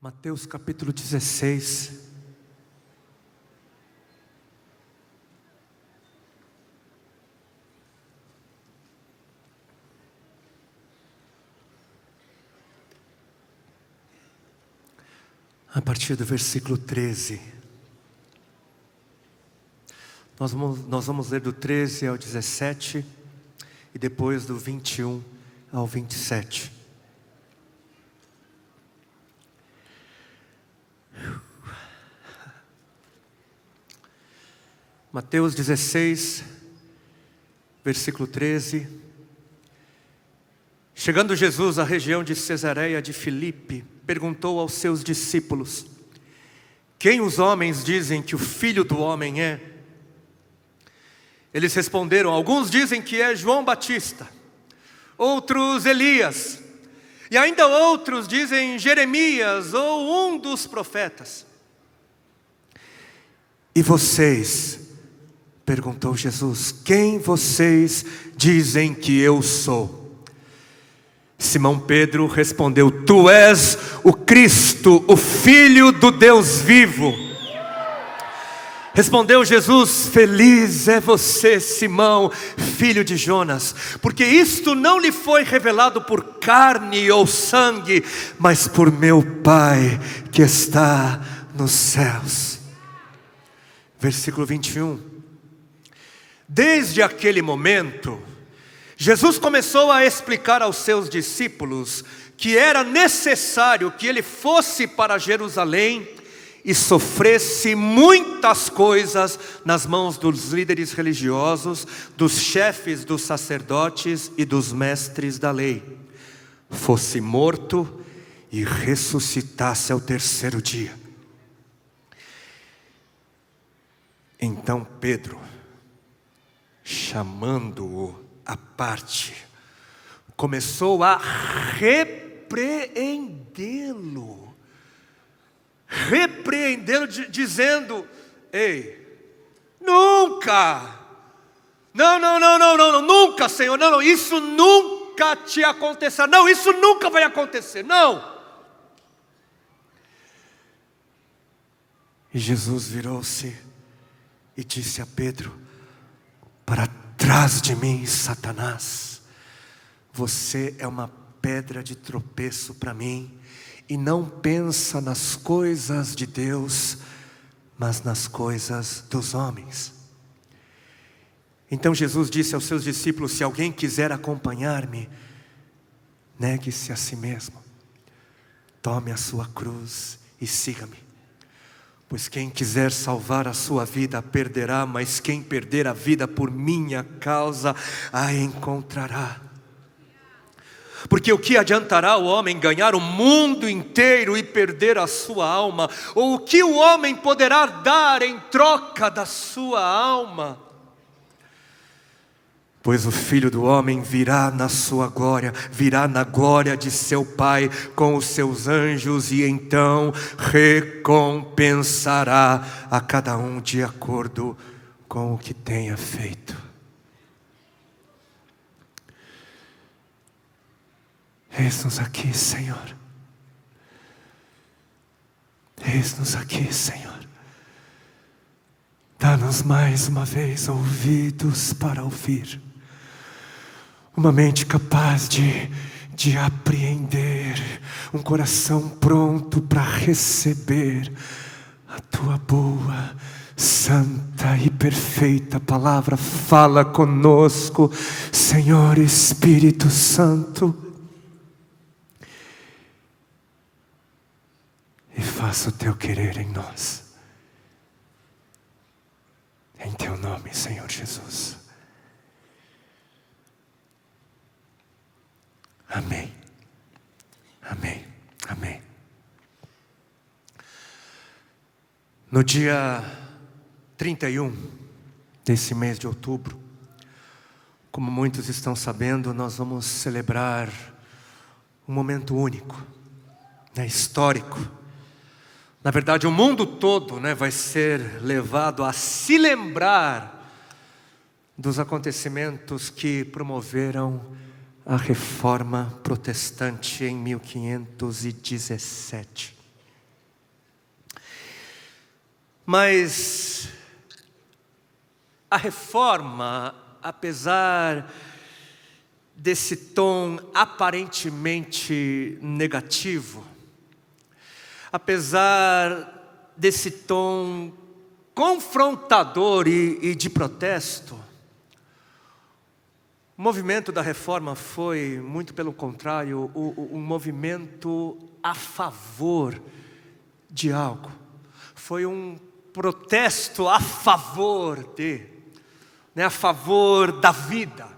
Mateus capítulo 16. A partir do versículo 13. Nós vamos ler do 13 ao 17 e depois do 21 ao 27. Mateus 16, versículo 13. Chegando Jesus à região de Cesareia de Filipe, perguntou aos seus discípulos: quem os homens dizem que o Filho do Homem é? Eles responderam: alguns dizem que é João Batista, outros Elias, e ainda outros dizem Jeremias ou um dos profetas. E vocês? Perguntou Jesus: quem vocês dizem que eu sou? Simão Pedro respondeu: tu és o Cristo, o Filho do Deus vivo. Respondeu Jesus: feliz é você, Simão, filho de Jonas, porque isto não lhe foi revelado por carne ou sangue, mas por meu Pai que está nos céus. Versículo 21. Desde aquele momento, Jesus começou a explicar aos seus discípulos que era necessário que ele fosse para Jerusalém e sofresse muitas coisas nas mãos dos líderes religiosos, dos chefes dos sacerdotes e dos mestres da lei, fosse morto e ressuscitasse ao terceiro dia. Então Pedro, chamando-o à parte, começou a repreendê-lo, dizendo: ei, nunca, não, nunca, Senhor, não, isso nunca te acontecerá, não, isso nunca vai acontecer, não. E Jesus virou-se e disse a Pedro: para trás de mim, Satanás, você é uma pedra de tropeço para mim, e não pensa nas coisas de Deus, mas nas coisas dos homens. Então Jesus disse aos seus discípulos: se alguém quiser acompanhar-me, negue-se a si mesmo, tome a sua cruz e siga-me. Pois quem quiser salvar a sua vida a perderá, mas quem perder a vida por minha causa a encontrará. Porque o que adiantará o homem ganhar o mundo inteiro e perder a sua alma? Ou o que o homem poderá dar em troca da sua alma? Pois o Filho do Homem virá na sua glória, virá na glória de seu Pai com os seus anjos, e então recompensará a cada um de acordo com o que tenha feito. Eis-nos aqui, Senhor. Eis-nos aqui, Senhor. Dá-nos mais uma vez ouvidos para ouvir, uma mente capaz de apreender, um coração pronto para receber a tua boa, santa e perfeita palavra. Fala conosco, Senhor Espírito Santo, e faça o teu querer em nós. Em teu nome, Senhor Jesus. Amém. Amém. Amém. No dia 31 desse mês de outubro, como muitos estão sabendo, nós vamos celebrar um momento único, histórico. Na verdade, o mundo todo, vai ser levado a se lembrar dos acontecimentos que promoveram a Reforma Protestante em 1517. Mas a reforma, apesar desse tom aparentemente negativo, apesar desse tom confrontador e de protesto, o movimento da reforma foi, muito pelo contrário, um movimento a favor de algo. Foi um protesto a favor a favor da vida,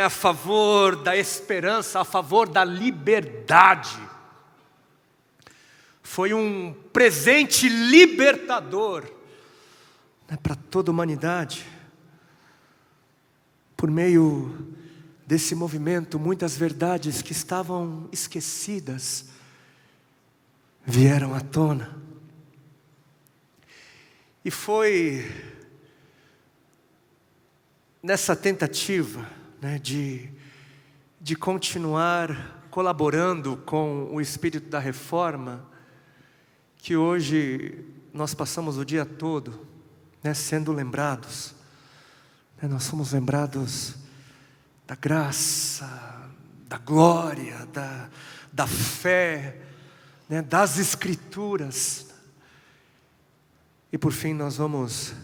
a favor da esperança, a favor da liberdade. Foi um presente libertador para toda a humanidade. Por meio desse movimento, muitas verdades que estavam esquecidas vieram à tona. E foi nessa tentativa de continuar colaborando com o espírito da reforma, que hoje nós passamos o dia todo sendo lembrados. Nós somos lembrados da graça, da glória, da fé, das Escrituras. E por fim nós vamos,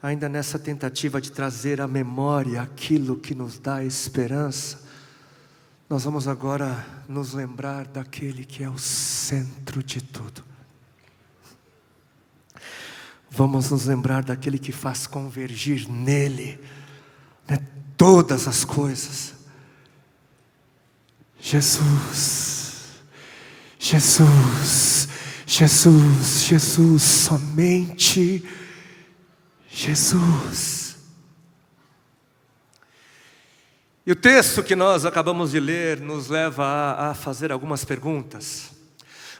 ainda nessa tentativa de trazer à memória aquilo que nos dá esperança, nós vamos agora nos lembrar daquele que é o centro de tudo. Vamos nos lembrar daquele que faz convergir nele todas as coisas. Jesus, Jesus, Jesus, Jesus, somente Jesus. E o texto que nós acabamos de ler nos leva a fazer algumas perguntas,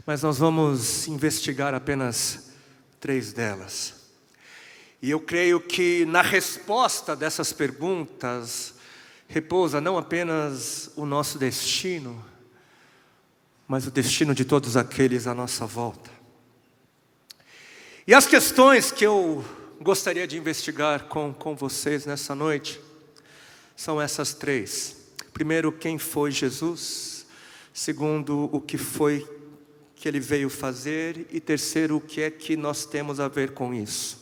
mas nós vamos investigar apenas 3 delas. E eu creio que na resposta dessas perguntas repousa não apenas o nosso destino, mas o destino de todos aqueles à nossa volta. E as questões que eu gostaria de investigar com vocês nessa noite são essas 3. Primeiro, quem foi Jesus? Segundo, o que foi que ele veio fazer? E terceiro, o que é que nós temos a ver com isso?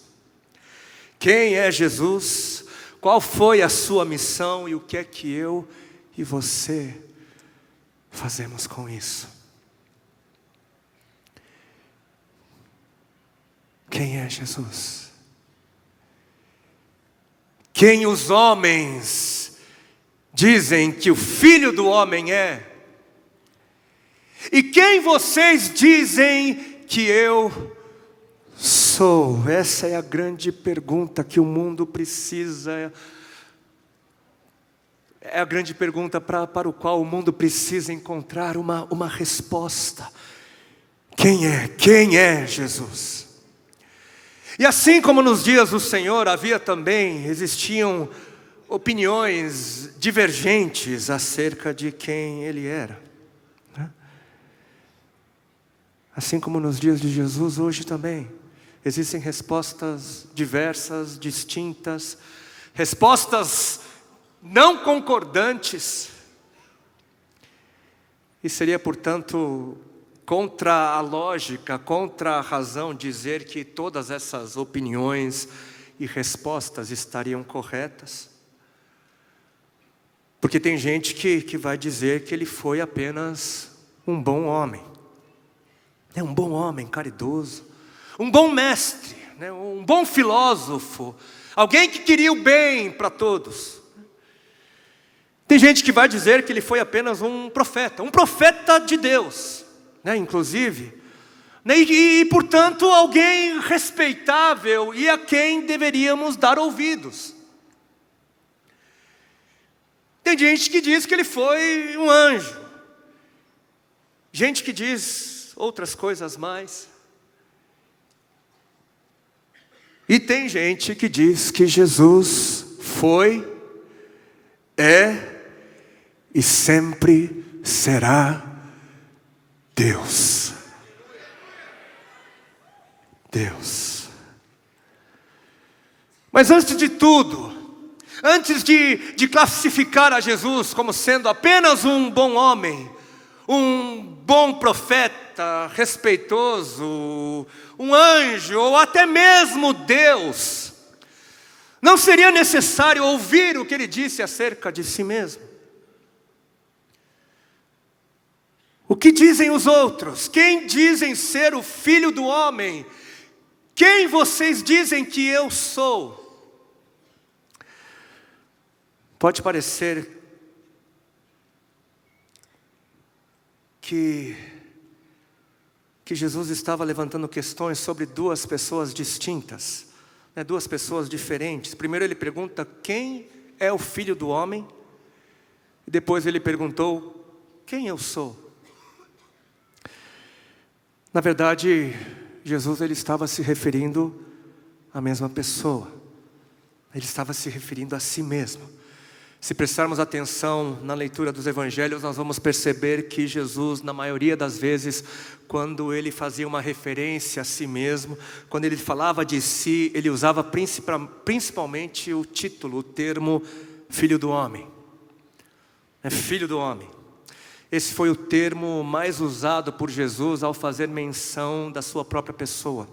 Quem é Jesus? Qual foi a sua missão? E o que é que eu e você fazemos com isso? Quem é Jesus? Quem os homens dizem que o Filho do Homem é? E quem vocês dizem que eu sou? Essa é a grande pergunta que o mundo precisa. É a grande pergunta para o qual o mundo precisa encontrar uma resposta. Quem é? Quem é Jesus? E assim como nos dias do Senhor existiam opiniões divergentes acerca de quem Ele era. Assim como nos dias de Jesus, hoje também existem respostas diversas, distintas, respostas não concordantes. E seria, portanto, contra a lógica, contra a razão, dizer que todas essas opiniões e respostas estariam corretas. Porque tem gente que vai dizer que ele foi apenas um bom homem. Um bom homem caridoso, um bom mestre, um bom filósofo, alguém que queria o bem para todos. Tem gente que vai dizer que ele foi apenas um profeta de Deus, inclusive, e portanto alguém respeitável e a quem deveríamos dar ouvidos. Tem gente que diz que ele foi um anjo, gente que diz outras coisas mais. E tem gente que diz que Jesus foi, é e sempre será Deus. Deus. Mas antes de tudo, antes de classificar a Jesus como sendo apenas um bom homem, um bom profeta, respeitoso, um anjo ou até mesmo Deus, não seria necessário ouvir o que ele disse acerca de si mesmo. O que dizem os outros? Quem dizem ser o Filho do Homem? Quem vocês dizem que eu sou? Pode parecer que Jesus estava levantando questões sobre duas pessoas distintas, né? Duas pessoas diferentes. Primeiro ele pergunta quem é o Filho do Homem, e depois ele perguntou quem eu sou. Na verdade, Jesus ele estava se referindo à mesma pessoa. Ele estava se referindo a si mesmo. Se prestarmos atenção na leitura dos evangelhos, nós vamos perceber que Jesus, na maioria das vezes, quando ele fazia uma referência a si mesmo, quando ele falava de si, ele usava principalmente o título, o termo Filho do Homem. É Filho do Homem. Esse foi o termo mais usado por Jesus ao fazer menção da sua própria pessoa.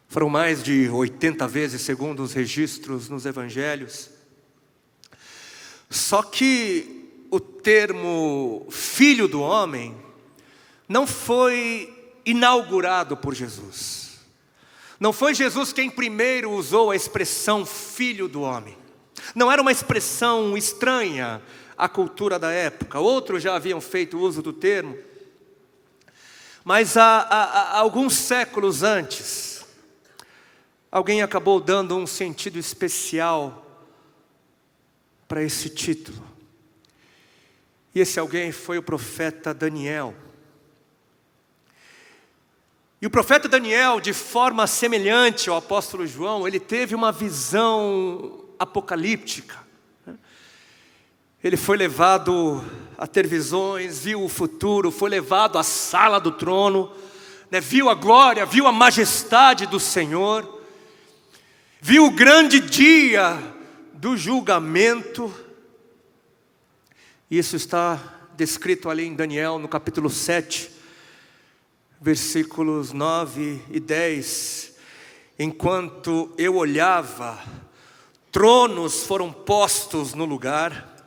Foram mais de 80 vezes, segundo os registros nos evangelhos. Só que o termo Filho do Homem não foi inaugurado por Jesus. Não foi Jesus quem primeiro usou a expressão Filho do Homem. Não era uma expressão estranha à cultura da época. Outros já haviam feito uso do termo. Mas há alguns séculos antes, alguém acabou dando um sentido especial para esse título. E esse alguém foi o profeta Daniel. E o profeta Daniel, de forma semelhante ao apóstolo João, ele teve uma visão apocalíptica. Ele foi levado a ter visões, viu o futuro, foi levado à sala do trono, né? Viu a glória, viu a majestade do Senhor, viu o grande dia do julgamento. Isso está descrito ali em Daniel, no capítulo 7, versículos 9 e 10. Enquanto eu olhava, tronos foram postos no lugar,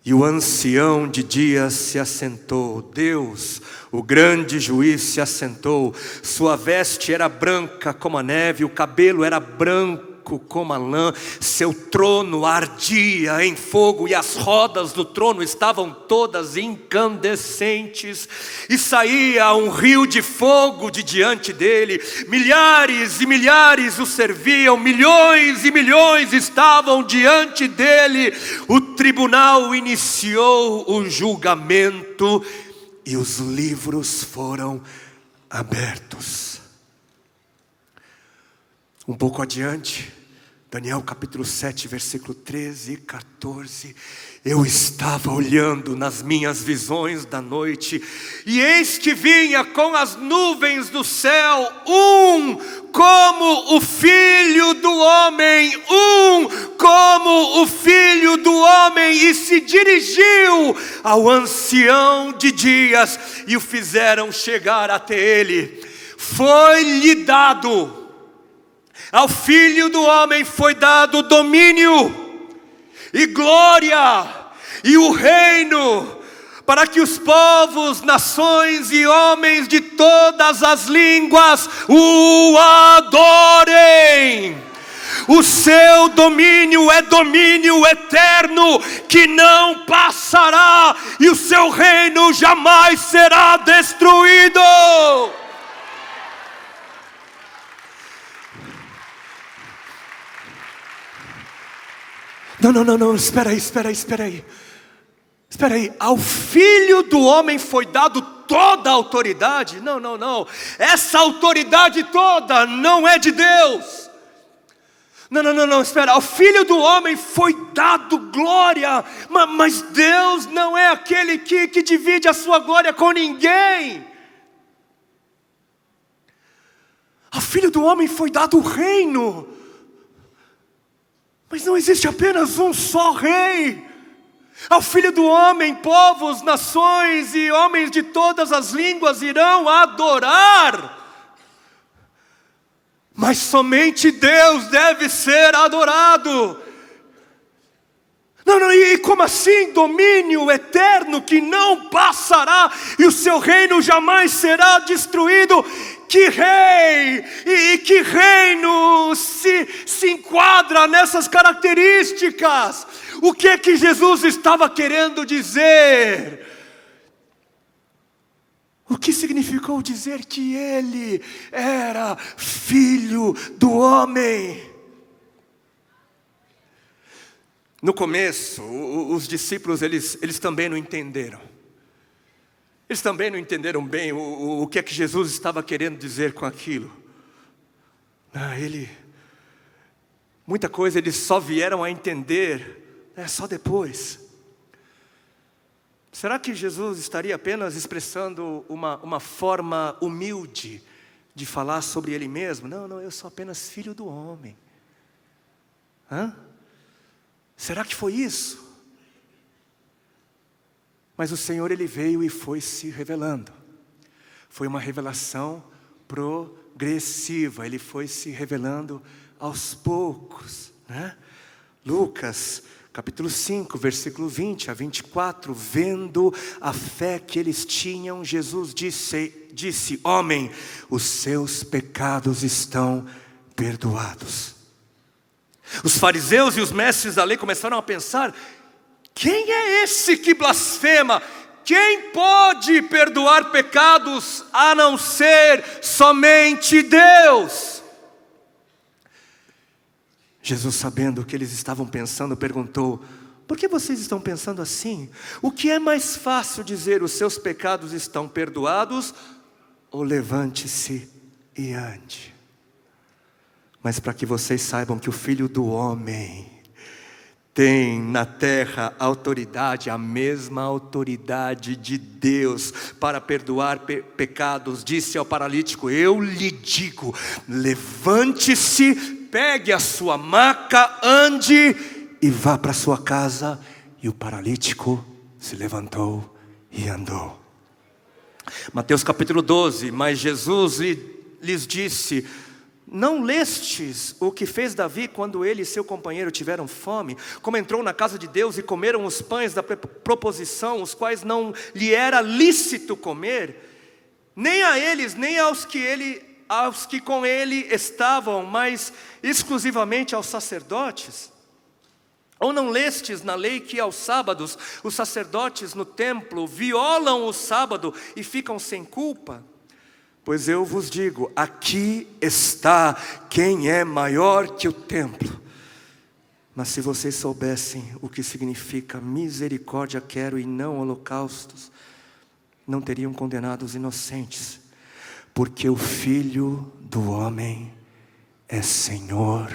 e o ancião de dias se assentou. Deus, o grande juiz, se assentou. Sua veste era branca como a neve, o cabelo era branco como a lã, seu trono ardia em fogo, e as rodas do trono estavam todas incandescentes, e saía um rio de fogo de diante dele. Milhares e milhares o serviam, milhões e milhões estavam diante dele. O tribunal iniciou o julgamento e os livros foram abertos. Um pouco adiante, Daniel capítulo 7, versículo 13 e 14. Eu estava olhando nas minhas visões da noite, e eis que vinha com as nuvens do céu como o Filho do Homem, como o Filho do Homem, e se dirigiu ao ancião de dias, e o fizeram chegar até ele. Foi-lhe dado, ao Filho do Homem foi dado domínio e glória e o reino, para que os povos, nações e homens de todas as línguas o adorem. O seu domínio é domínio eterno, que não passará, e o seu reino jamais será destruído. Não, espera aí. Ao Filho do Homem foi dado toda a autoridade? Não. Essa autoridade toda não é de Deus. Não, espera. Ao Filho do Homem foi dado glória, mas Deus não é aquele que divide a sua glória com ninguém. Ao Filho do Homem foi dado o reino. Mas não existe apenas um só rei. Ao Filho do Homem, povos, nações e homens de todas as línguas irão adorar. Mas somente Deus deve ser adorado. Não, e como assim? Domínio eterno que não passará, e o seu reino jamais será destruído. Que rei e que reino se enquadra nessas características? O que é que Jesus estava querendo dizer? O que significou dizer que Ele era Filho do Homem? No começo, os discípulos, eles também não entenderam. Eles também não entenderam bem o que é que Jesus estava querendo dizer com aquilo. Muita coisa eles só vieram a entender, só depois. Será que Jesus estaria apenas expressando uma forma humilde de falar sobre Ele mesmo? Não, eu sou apenas Filho do Homem. Será que foi isso? Mas o Senhor, Ele veio e foi se revelando. Foi uma revelação progressiva. Ele foi se revelando aos poucos, Lucas, capítulo 5, versículo 20 a 24. Vendo a fé que eles tinham, Jesus disse: homem, os seus pecados estão perdoados. Os fariseus e os mestres da lei começaram a pensar: quem é esse que blasfema? Quem pode perdoar pecados a não ser somente Deus? Jesus, sabendo o que eles estavam pensando, perguntou: por que vocês estão pensando assim? O que é mais fácil dizer: os seus pecados estão perdoados, ou levante-se e ande? Mas para que vocês saibam que o Filho do Homem tem na terra autoridade, a mesma autoridade de Deus para perdoar pecados, disse ao paralítico: eu lhe digo, levante-se, pegue a sua maca, ande e vá para sua casa. E o paralítico se levantou e andou. Mateus capítulo 12, mas Jesus lhes disse: não lestes o que fez Davi quando ele e seu companheiro tiveram fome, como entrou na casa de Deus e comeram os pães da proposição, os quais não lhe era lícito comer, nem a eles, nem aos que com ele estavam, mas exclusivamente aos sacerdotes? Ou não lestes na lei que aos sábados os sacerdotes no templo violam o sábado e ficam sem culpa? Pois eu vos digo, aqui está quem é maior que o templo. Mas se vocês soubessem o que significa misericórdia quero e não holocaustos, não teriam condenado os inocentes, porque o Filho do Homem é Senhor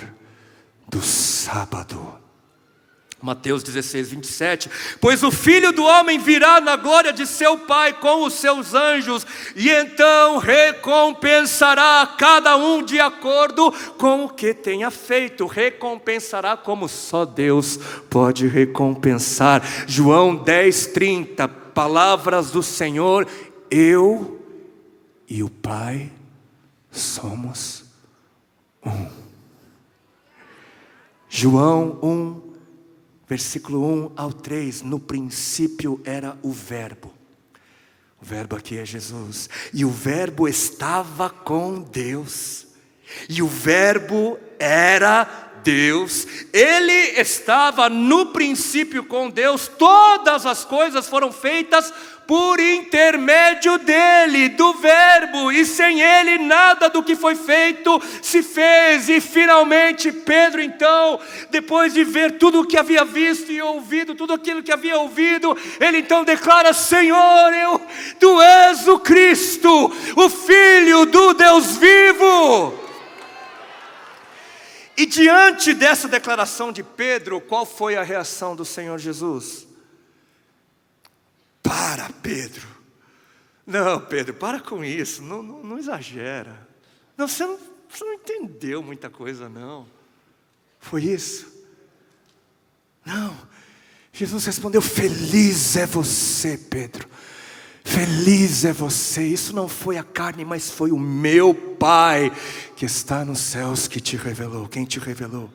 do sábado. Mateus 16, 27, pois o Filho do Homem virá na glória de seu Pai com os seus anjos, e então recompensará cada um de acordo com o que tenha feito. Recompensará como só Deus pode recompensar. João 10, 30, palavras do Senhor: eu e o Pai somos um. João 1, versículo 1 ao 3, no princípio era o Verbo. O Verbo aqui é Jesus. E o Verbo estava com Deus. E o Verbo era Deus. Ele estava no princípio com Deus. Todas as coisas foram feitas por intermédio dele, do Verbo, e sem ele nada do que foi feito se fez. E finalmente Pedro, então, depois de ver tudo o que havia visto e ouvido, tudo aquilo que havia ouvido, ele então declara: Senhor, tu és o Cristo, o Filho do Deus vivo. E diante dessa declaração de Pedro, qual foi a reação do Senhor Jesus? Para, Pedro. Não, Pedro, para com isso, não exagera. Não, você não entendeu muita coisa, não. Foi isso. Não. Jesus respondeu: feliz é você, Pedro. Feliz é você. Isso não foi a carne, mas foi o meu Pai que está nos céus que te revelou. Quem te revelou?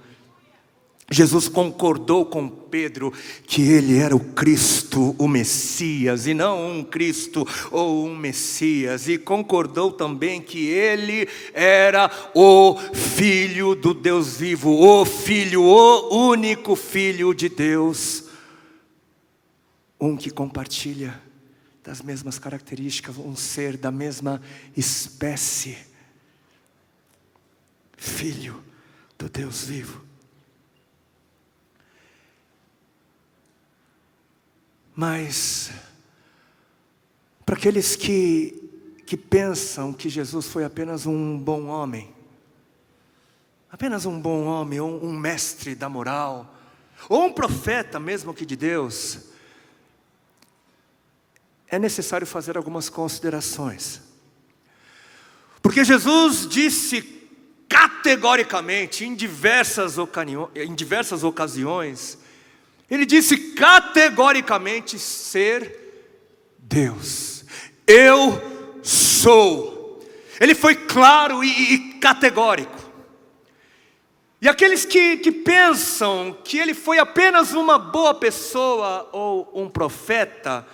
Jesus concordou com Pedro que ele era o Cristo, o Messias, e não um Cristo ou um Messias. E concordou também que ele era o Filho do Deus vivo, o Filho, o único Filho de Deus. Um que compartilha das mesmas características, um ser da mesma espécie. Filho do Deus vivo. Mas, para aqueles que pensam que Jesus foi apenas um bom homem, ou um mestre da moral, ou um profeta mesmo que de Deus, é necessário fazer algumas considerações. Porque Jesus disse categoricamente, em diversas ocasiões, ele disse categoricamente ser Deus. Eu sou. Ele foi claro e categórico. E aqueles que pensam que ele foi apenas uma boa pessoa ou um profeta,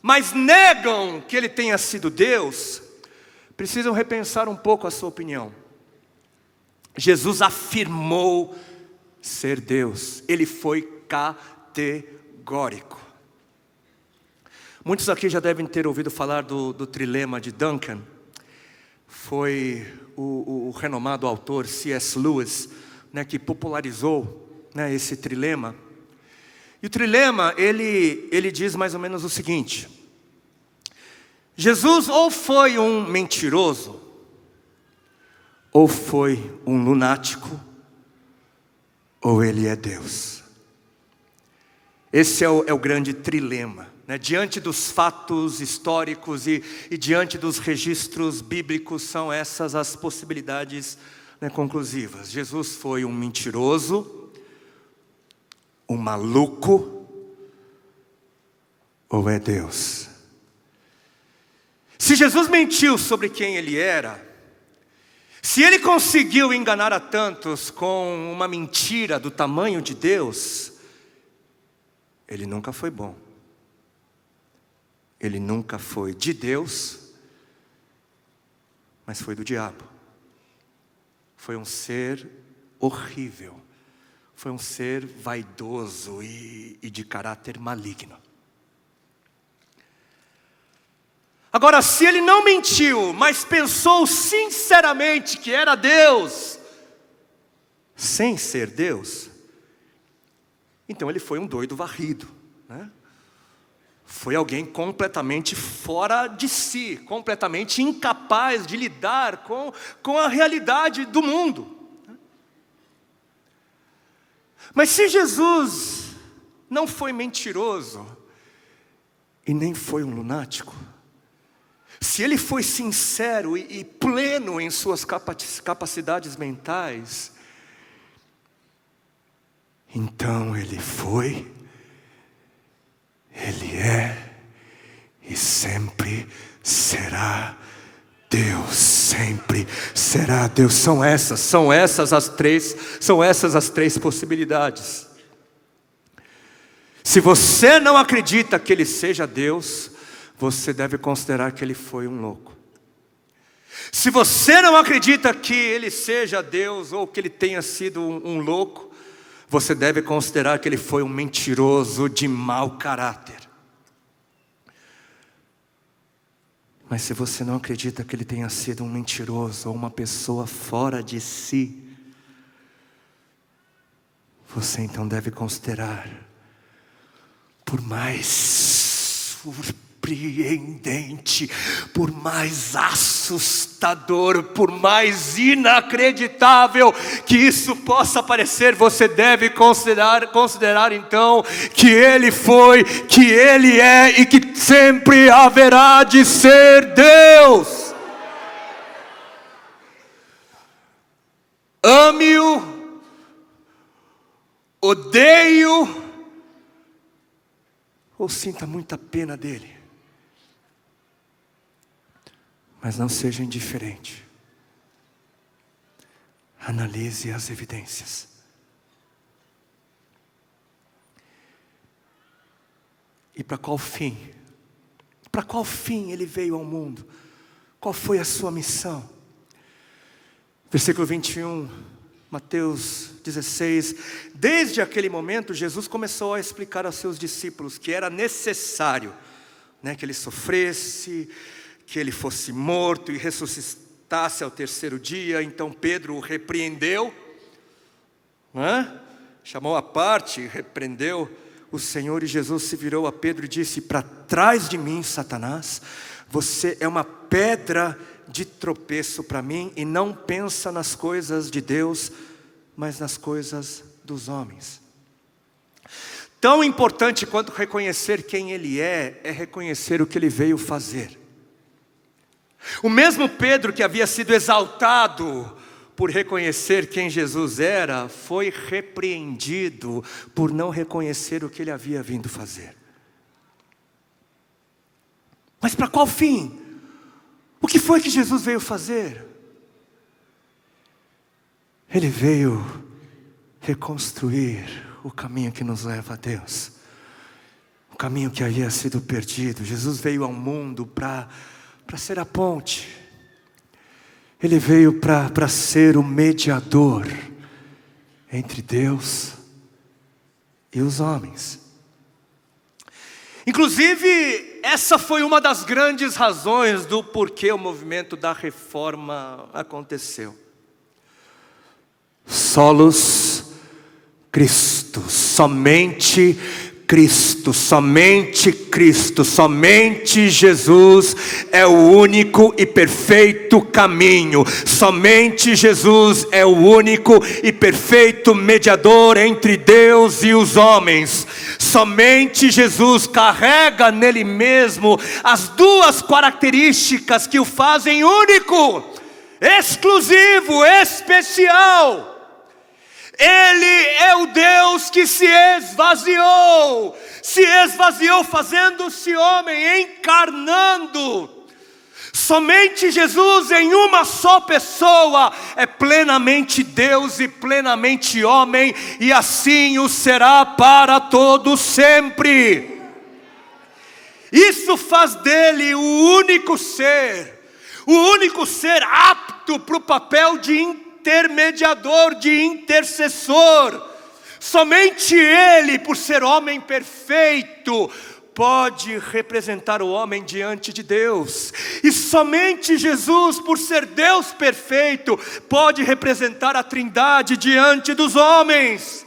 mas negam que ele tenha sido Deus, precisam repensar um pouco a sua opinião. Jesus afirmou ser Deus. Ele foi categórico. Muitos aqui já devem ter ouvido falar do trilema de Duncan. Foi o renomado autor C.S. Lewis, que popularizou, esse trilema. E o trilema, ele diz mais ou menos o seguinte: Jesus ou foi um mentiroso, ou foi um lunático, ou ele é Deus. Esse é o grande trilema, diante dos fatos históricos e diante dos registros bíblicos, são essas as possibilidades conclusivas. Jesus foi um mentiroso, um maluco, ou é Deus? Se Jesus mentiu sobre quem ele era, se ele conseguiu enganar a tantos com uma mentira do tamanho de Deus, ele nunca foi bom. Ele nunca foi de Deus, mas foi do diabo. Foi um ser horrível. Foi um ser vaidoso e de caráter maligno. Agora, se ele não mentiu, mas pensou sinceramente que era Deus, sem ser Deus, então ele foi um doido varrido, Foi alguém completamente fora de si, completamente incapaz de lidar com a realidade do mundo. Mas se Jesus não foi mentiroso e nem foi um lunático, se ele foi sincero e pleno em suas capacidades mentais, então ele foi, ele é e sempre será Deus, sempre será Deus. São essas as três possibilidades. Se você não acredita que ele seja Deus, você deve considerar que ele foi um louco. Se você não acredita que ele seja Deus ou que ele tenha sido um louco, você deve considerar que ele foi um mentiroso de mau caráter. Mas se você não acredita que ele tenha sido um mentiroso ou uma pessoa fora de si, você então deve considerar, por mais surpreendente, por mais assustador, por mais inacreditável que isso possa parecer, você deve considerar então que ele foi, que ele é e que sempre haverá de ser Deus. Ame-o, odeie-o, ou sinta muita pena dele, mas não seja indiferente. Analise as evidências. E para qual fim? Para qual fim ele veio ao mundo? Qual foi a sua missão? Versículo 21, Mateus 16. Desde aquele momento, Jesus começou a explicar aos seus discípulos que era necessário, que ele sofresse, que ele fosse morto e ressuscitasse ao terceiro dia. Então Pedro o repreendeu, chamou à parte, repreendeu o Senhor, e Jesus se virou a Pedro e disse: para trás de mim, Satanás, você é uma pedra de tropeço para mim, e não pensa nas coisas de Deus, mas nas coisas dos homens. Tão importante quanto reconhecer quem Ele é reconhecer o que Ele veio fazer. O mesmo Pedro que havia sido exaltado por reconhecer quem Jesus era, foi repreendido por não reconhecer o que Ele havia vindo fazer. Mas para qual fim? O que foi que Jesus veio fazer? Ele veio reconstruir o caminho que nos leva a Deus, o caminho que havia sido perdido. Jesus veio ao mundo para ser a ponte. Ele veio para ser o mediador entre Deus e os homens. Inclusive, essa foi uma das grandes razões do porquê o movimento da reforma aconteceu. Solos Cristo, somente Cristo, somente Cristo, somente Jesus é o único e perfeito caminho. Somente Jesus é o único e perfeito mediador entre Deus e os homens. Somente Jesus carrega nele mesmo as duas características que o fazem único, exclusivo, especial. Ele é o Deus que se esvaziou fazendo-se homem, encarnando. Somente Jesus em uma só pessoa é plenamente Deus e plenamente homem, e assim o será para todo sempre. Isso faz dele o único ser apto para o papel de intermediador, de intercessor. Somente Ele, por ser homem perfeito, pode representar o homem diante de Deus. E somente Jesus, por ser Deus perfeito, pode representar a Trindade diante dos homens.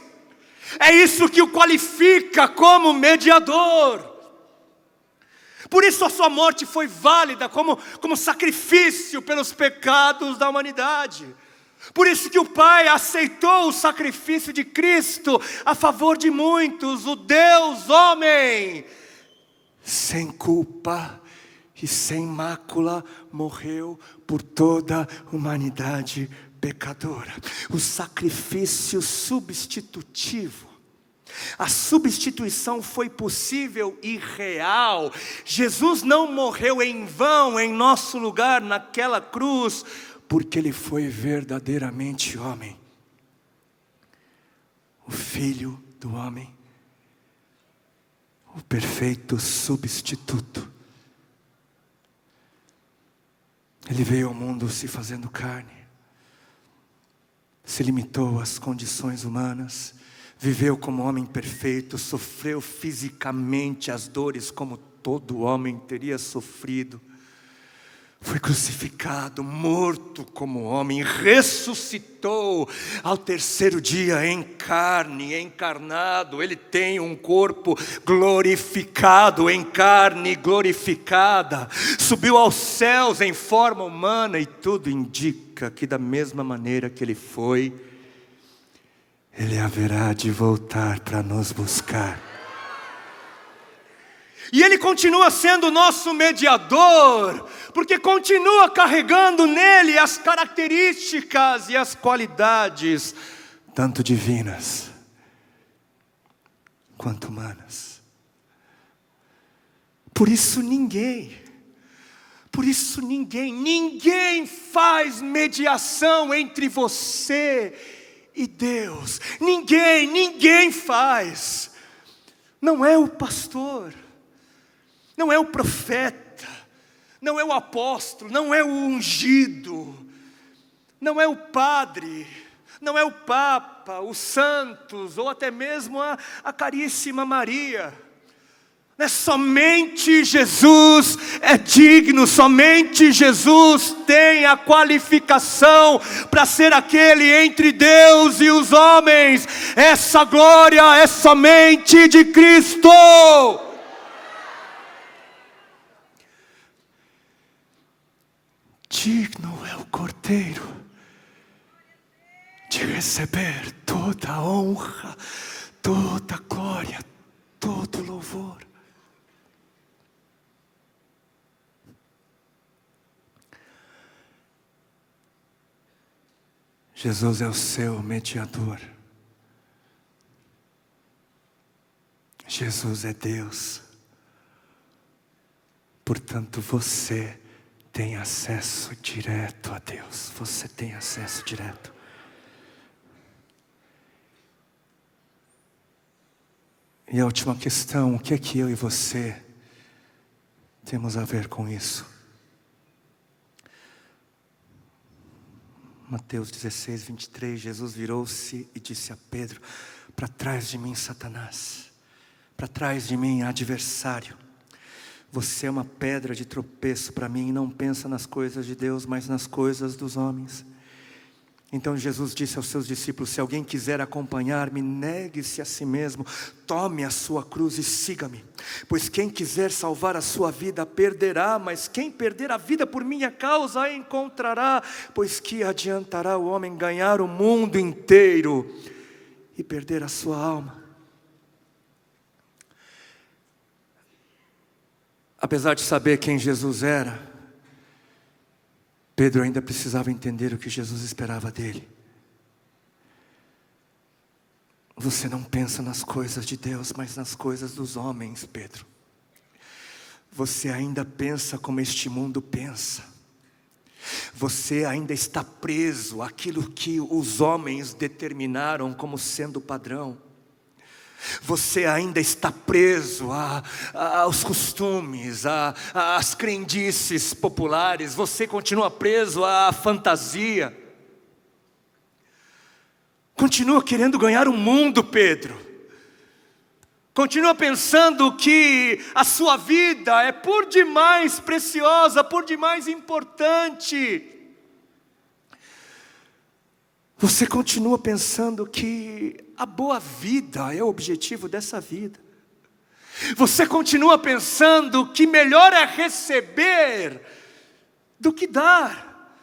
É isso que o qualifica como mediador. Por isso a sua morte foi válida como sacrifício pelos pecados da humanidade. Por isso que o Pai aceitou o sacrifício de Cristo a favor de muitos. O Deus homem, sem culpa e sem mácula, morreu por toda a humanidade pecadora. O sacrifício substitutivo. A substituição foi possível e real. Jesus não morreu em vão em nosso lugar naquela cruz, porque Ele foi verdadeiramente homem. O Filho do homem, o perfeito substituto. Ele veio ao mundo se fazendo carne, se limitou às condições humanas, viveu como homem perfeito, sofreu fisicamente as dores como todo homem teria sofrido. Foi crucificado, morto como homem, ressuscitou ao terceiro dia em carne, encarnado. Ele tem um corpo glorificado, em carne glorificada. Subiu aos céus em forma humana, e tudo indica que da mesma maneira que Ele foi, Ele haverá de voltar para nos buscar. E Ele continua sendo nosso mediador, porque continua carregando nele as características e as qualidades, tanto divinas quanto humanas. Por isso ninguém faz mediação entre você e Deus. Ninguém faz. Não é o pastor, não é o profeta, não é o apóstolo, não é o ungido, não é o padre, não é o papa, os santos, ou até mesmo a caríssima Maria. Somente Jesus é digno, somente Jesus tem a qualificação para ser aquele entre Deus e os homens. Essa glória é somente de Cristo. Digno é o Cordeiro de receber toda a honra, toda a glória, todo o louvor. Jesus é o seu mediador. Jesus é Deus. Portanto, você tem acesso direto a Deus. Você tem acesso direto. E a última questão, o que é que eu e você temos a ver com isso? Mateus 16, 23, Jesus virou-se e disse a Pedro: para trás de mim, Satanás, para trás de mim, adversário. Você é uma pedra de tropeço para mim e não pensa nas coisas de Deus, mas nas coisas dos homens. Então Jesus disse aos seus discípulos: se alguém quiser acompanhar-me, negue-se a si mesmo, tome a sua cruz e siga-me. Pois quem quiser salvar a sua vida, perderá, mas quem perder a vida por minha causa, a encontrará. Pois que adiantará o homem ganhar o mundo inteiro e perder a sua alma? Apesar de saber quem Jesus era, Pedro ainda precisava entender o que Jesus esperava dele. Você não pensa nas coisas de Deus, mas nas coisas dos homens, Pedro. Você ainda pensa como este mundo pensa. Você ainda está preso àquilo que os homens determinaram como sendo padrão. Você ainda está preso aos costumes, às crendices populares. Você continua preso à fantasia. Continua querendo ganhar o mundo, Pedro. Continua pensando que a sua vida é por demais preciosa, por demais importante. Você continua pensando que a boa vida é o objetivo dessa vida. Você continua pensando que melhor é receber do que dar.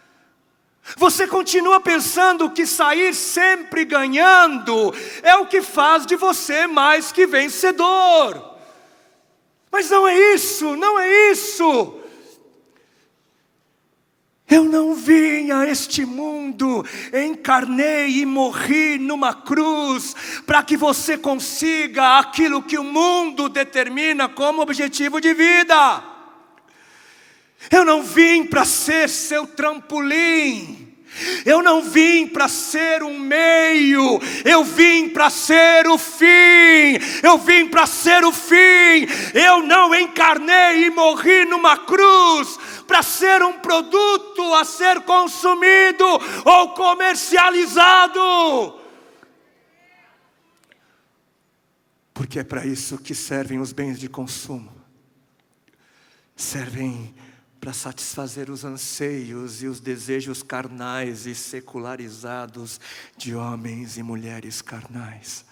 Você continua pensando que sair sempre ganhando é o que faz de você mais que vencedor. Mas não é isso, não é isso. Eu não vim a este mundo, encarnei e morri numa cruz, para que você consiga aquilo que o mundo determina como objetivo de vida. Eu não vim para ser seu trampolim. Eu não vim para ser um meio, eu vim para ser o fim. Eu vim para ser o fim. Eu não encarnei e morri numa cruz para ser um produto a ser consumido ou comercializado. Porque é para isso que servem os bens de consumo. Servem para satisfazer os anseios e os desejos carnais e secularizados de homens e mulheres carnais.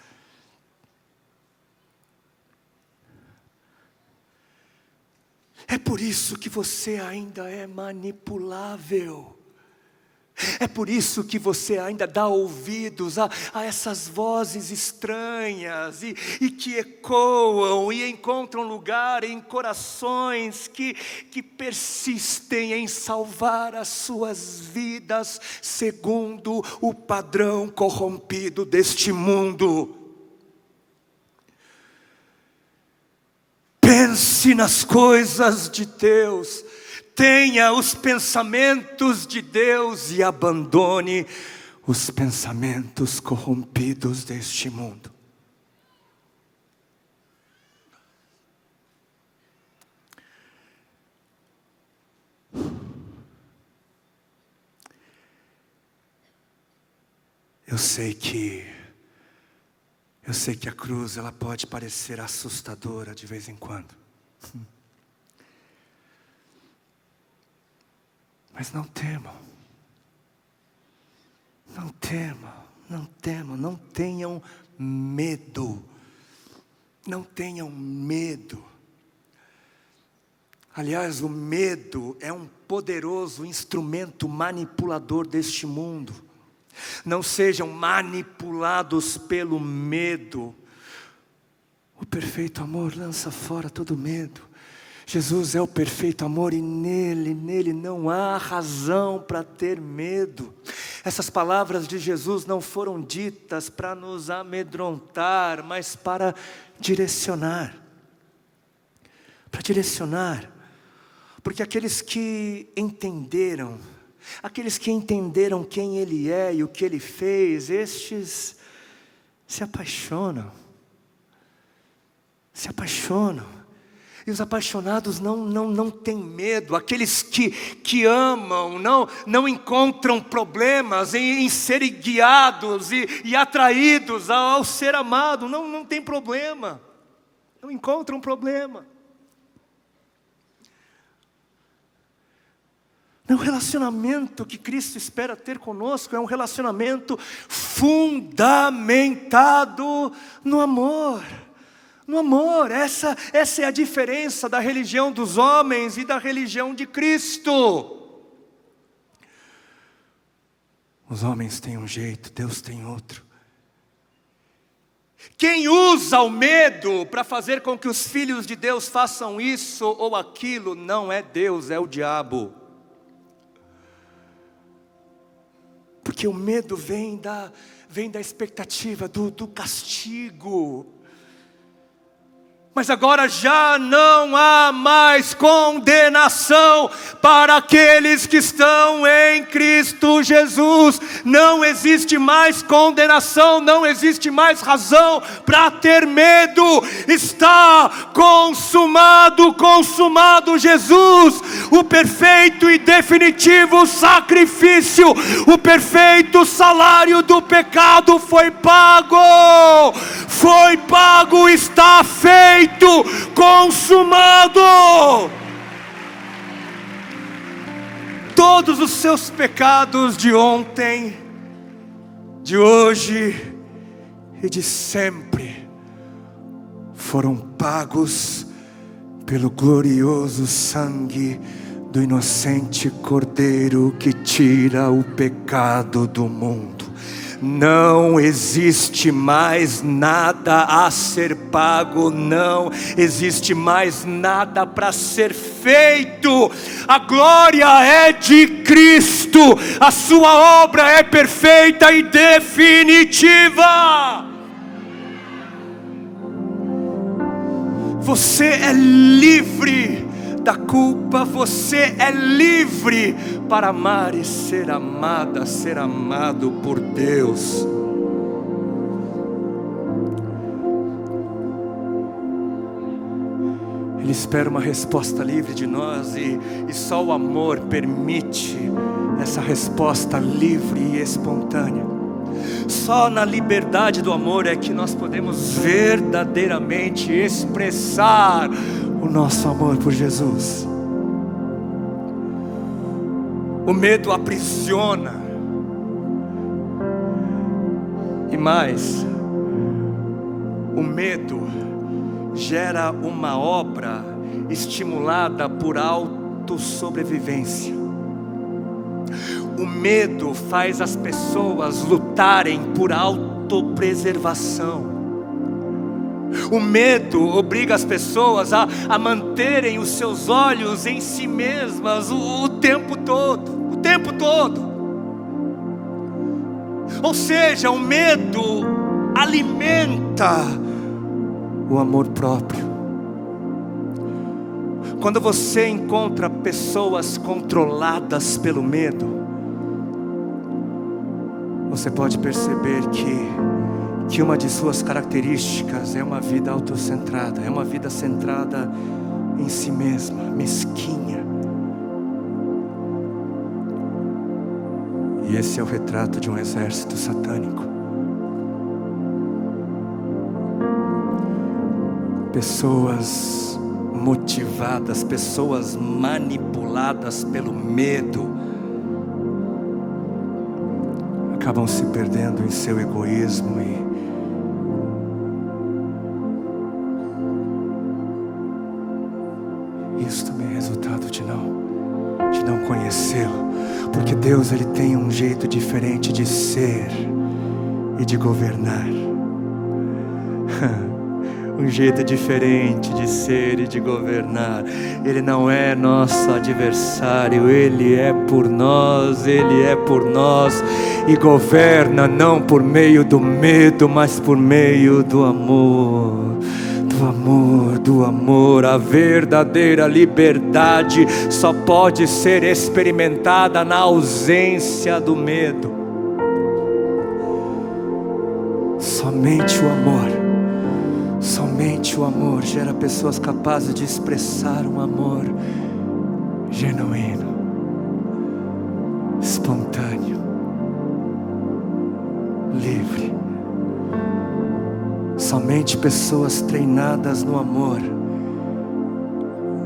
É por isso que você ainda é manipulável. É por isso que você ainda dá ouvidos a essas vozes estranhas e que ecoam e encontram lugar em corações que persistem em salvar as suas vidas segundo o padrão corrompido deste mundo. pense nas coisas de Deus, tenha os pensamentos de Deus e abandone os pensamentos corrompidos deste mundo. Eu sei que a cruz ela pode parecer assustadora de vez em quando. Mas não temam. Não temam, não temam, não tenham medo. Não tenham medo. Aliás, o medo é um poderoso instrumento manipulador deste mundo. Não sejam manipulados pelo medo. O perfeito amor lança fora todo medo. Jesus é o perfeito amor e nele não há razão para ter medo. Essas palavras de Jesus não foram ditas para nos amedrontar, mas para direcionar. Para direcionar. Porque aqueles que entenderam quem Ele é e o que Ele fez, estes se apaixonam. Se apaixonam. E os apaixonados não têm medo. Aqueles que amam não encontram problemas em serem guiados e atraídos ao ser amado. Não tem problema. Não encontram problema. O relacionamento que Cristo espera ter conosco é um relacionamento fundamentado no amor. No amor, essa é a diferença da religião dos homens e da religião de Cristo. Os homens têm um jeito, Deus tem outro. Quem usa o medo para fazer com que os filhos de Deus façam isso ou aquilo, não é Deus, é o diabo. Porque o medo vem da expectativa do castigo. Mas agora já não há mais condenação para aqueles que estão em Cristo Jesus. Não existe mais condenação, não existe mais razão para ter medo. Está consumado Jesus, o perfeito e definitivo sacrifício, o perfeito salário do pecado foi pago, está feito. Consumado. Todos os seus pecados de ontem, de hoje e de sempre foram pagos pelo glorioso sangue do inocente Cordeiro que tira o pecado do mundo. Não existe mais nada a ser pago, não existe mais nada para ser feito. A glória é de Cristo, a sua obra é perfeita e definitiva. Você é livre da culpa, você é livre para amar e ser amada, ser amado por Deus. Ele espera uma resposta livre de nós e só o amor permite essa resposta livre e espontânea. Só na liberdade do amor é que nós podemos verdadeiramente expressar o nosso amor por Jesus. O medo aprisiona. E mais, o medo gera uma obra estimulada por autossobrevivência. O medo faz as pessoas lutarem por autopreservação. O medo obriga as pessoas a manterem os seus olhos em si mesmas o tempo todo. O tempo todo. Ou seja, o medo alimenta o amor próprio. Quando você encontra pessoas controladas pelo medo, você pode perceber que uma de suas características é uma vida autocentrada, é uma vida centrada em si mesma, mesquinha. E esse é o retrato de um exército satânico. Pessoas motivadas, pessoas manipuladas pelo medo, acabam se perdendo em seu egoísmo e isso também é resultado de não conhecê-lo, porque Deus, Ele tem um jeito diferente de ser e de governar. Um jeito diferente de ser e de governar. Ele não é nosso adversário, Ele é por nós, Ele é por nós, e governa não por meio do medo, mas por meio do amor. Do amor, do amor. A verdadeira liberdade só pode ser experimentada na ausência do medo. Somente o amor. Somente o amor gera pessoas capazes de expressar um amor genuíno, espontâneo, livre. Somente pessoas treinadas no amor,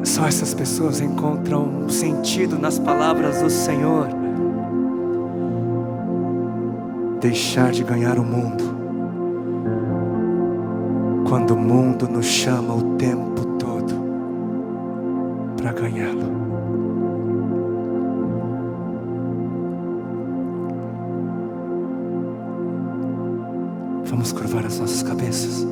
só essas pessoas encontram sentido nas palavras do Senhor. Deixar de ganhar o mundo, quando o mundo nos chama o tempo todo para ganhá-lo. Vamos curvar as nossas cabeças.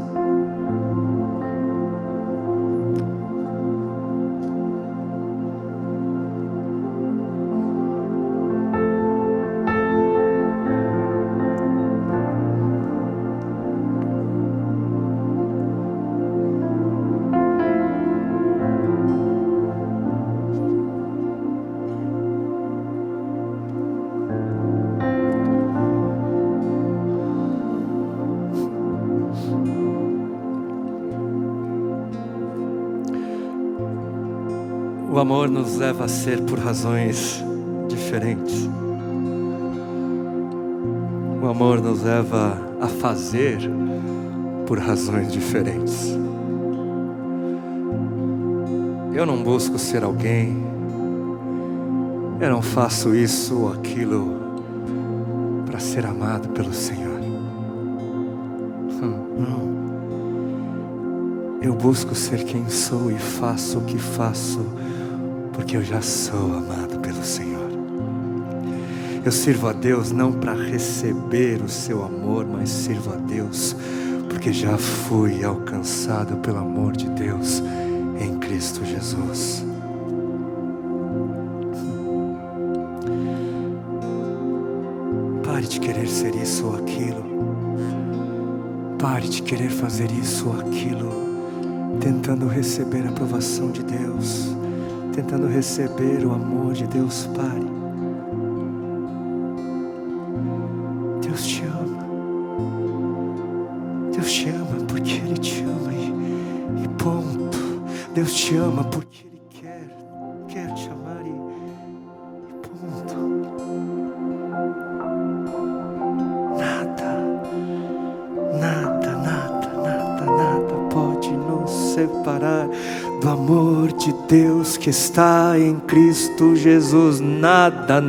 O amor nos leva a ser por razões diferentes. O amor nos leva a fazer por razões diferentes. Eu não busco ser alguém, eu não faço isso ou aquilo para ser amado pelo Senhor. Não. Eu busco ser quem sou e faço o que faço porque eu já sou amado pelo Senhor. Eu sirvo a Deus não para receber o seu amor, mas sirvo a Deus porque já fui alcançado pelo amor de Deus em Cristo Jesus. Pare de querer ser isso ou aquilo. Pare de querer fazer isso ou aquilo, tentando receber a aprovação de Deus, tentando receber o amor de Deus. Pare. Deus te ama. Deus te ama porque Ele te ama e ponto. Deus te ama porque Ele quer te amar e ponto. Nada pode nos separar do amor de Deus que está em Cristo Jesus. Nada.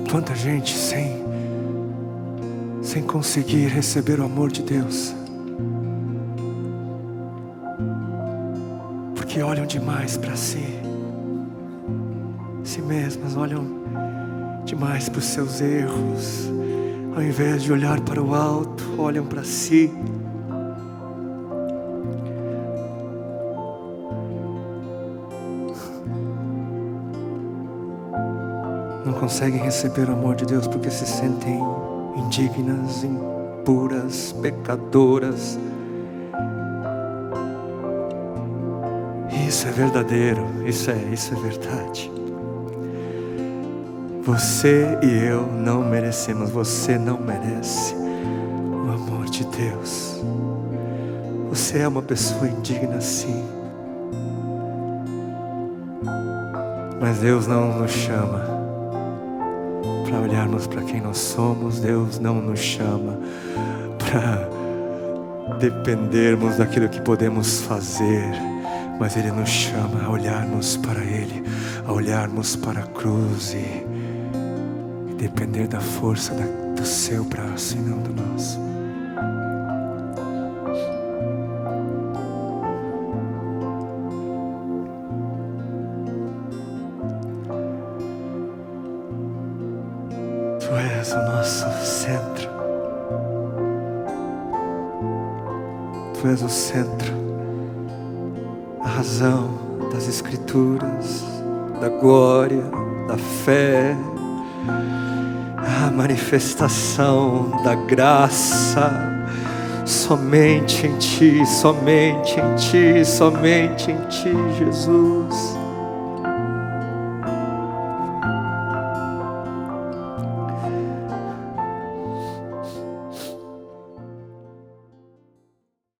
Quanta gente sem conseguir receber o amor de Deus, porque olham demais para si mesmas, olham demais para os seus erros, ao invés de olhar para o alto, olham para si. Não conseguem receber o amor de Deus porque se sentem indignas, impuras, pecadoras. Isso é verdadeiro, isso é verdade. Você e eu não merecemos, você não merece o amor de Deus. Você é uma pessoa indigna, sim. Mas Deus não nos chama para olharmos para quem nós somos. Deus não nos chama para dependermos daquilo que podemos fazer. Mas Ele nos chama a olharmos para Ele, a olharmos para a cruz e depender da força do seu braço e não do nosso. Tu és o nosso centro. Tu és o centro, a razão das Escrituras, da glória, da fé, a manifestação da graça. Somente em Ti, somente em Ti, somente em Ti, Jesus.